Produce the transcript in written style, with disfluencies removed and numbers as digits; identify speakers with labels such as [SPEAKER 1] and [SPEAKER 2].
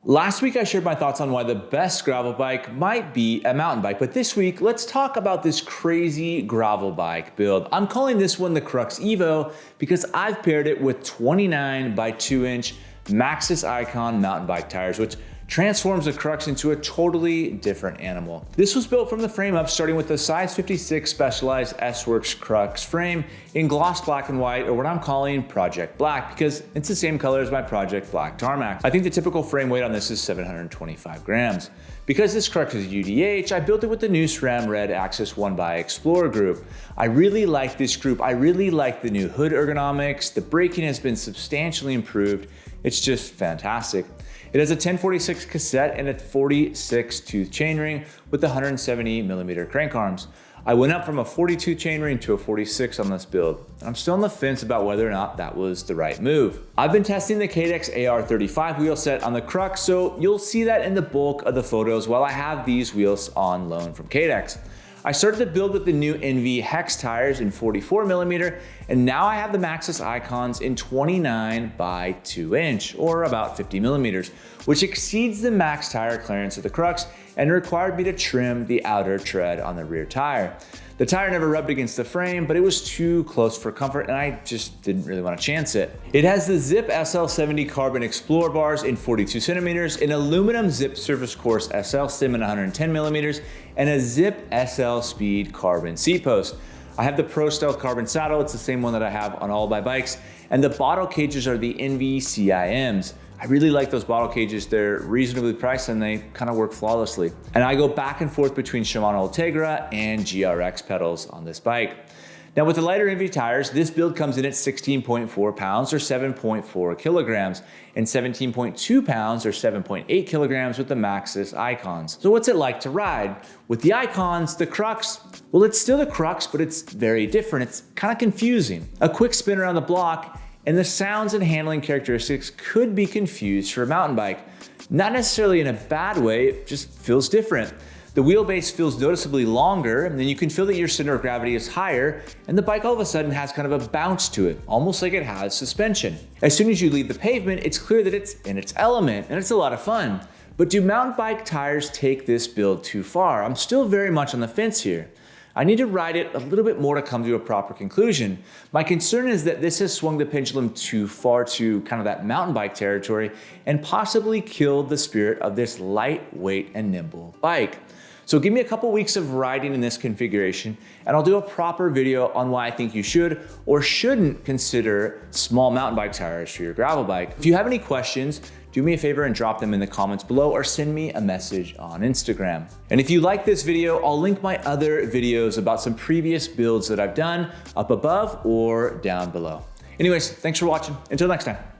[SPEAKER 1] Last week I shared my thoughts on why the best gravel bike might be a mountain bike, but this week let's talk about this crazy gravel bike build. I'm calling this one the Crux Evo because I've paired it with 29 by 2-inch Maxxis Ikon mountain bike tires, which transforms the Crux into a totally different animal. This was built from the frame up, starting with the size 56 Specialized S-Work Crux frame in gloss black and white, or what I'm calling Project Black, because it's the same color as my Project Black Tarmac. I think the typical frame weight on this is 725 grams. Because this Crux is UDH, I built it with the new SRAM Red Axis 1x Explorer group. I really like this group. I really like the new hood ergonomics. The braking has been substantially improved. It's just fantastic. It has a 1046 cassette and a 46 tooth chainring with the 170 millimeter crank arms. I went up from a 42 chainring to a 46 on this build. I'm still on the fence about whether or not that was the right move. I've been testing the Cadex AR35 wheel set on the Crux, so you'll see that in the bulk of the photos while I have these wheels on loan from Cadex. I started the build with the new NV Hex tires in 44 millimeter, and now I have the Maxxis Ikons in 29 by 2-inch, or about 50 millimeters, which exceeds the max tire clearance of the Crux and required me to trim the outer tread on the rear tire. The tire never rubbed against the frame, but it was too close for comfort and I just didn't really want to chance it. It has the Zip SL70 carbon Explorer bars in 42 centimeters, an aluminum Zip Surface Course SL stem in 110 millimeters, and a Zip SL Speed carbon seat post. I have the Pro Stealth carbon saddle. It's the same one that I have on all my bikes. And the bottle cages are the NV CIMs. I really like those bottle cages. They're reasonably priced and they kind of work flawlessly. And I go back and forth between Shimano Ultegra and GRX pedals on this bike. Now with the lighter NV tires, this build comes in at 16.4 pounds or 7.4 kilograms and 17.2 pounds or 7.8 kilograms with the Maxxis Ikons. So what's it like to ride? With the Ikons, the Crux, well, it's still the Crux, but it's very different. It's kind of confusing. A quick spin around the block and the sounds and handling characteristics could be confused for a mountain bike. Not necessarily in a bad way, it just feels different. The wheelbase feels noticeably longer, and then you can feel that your center of gravity is higher, and the bike all of a sudden has kind of a bounce to it, almost like it has suspension. As soon as you leave the pavement, it's clear that it's in its element, and it's a lot of fun. But do mountain bike tires take this build too far? I'm still very much on the fence here. I need to ride it a little bit more to come to a proper conclusion. My concern is that this has swung the pendulum too far to kind of that mountain bike territory and possibly killed the spirit of this lightweight and nimble bike. So give me a couple weeks of riding in this configuration and I'll do a proper video on why I think you should or shouldn't consider small mountain bike tires for your gravel bike. If you have any questions, do me a favor and drop them in the comments below or send me a message on Instagram. And if you like this video, I'll link my other videos about some previous builds that I've done up above or down below. Anyways, thanks for watching. Until next time.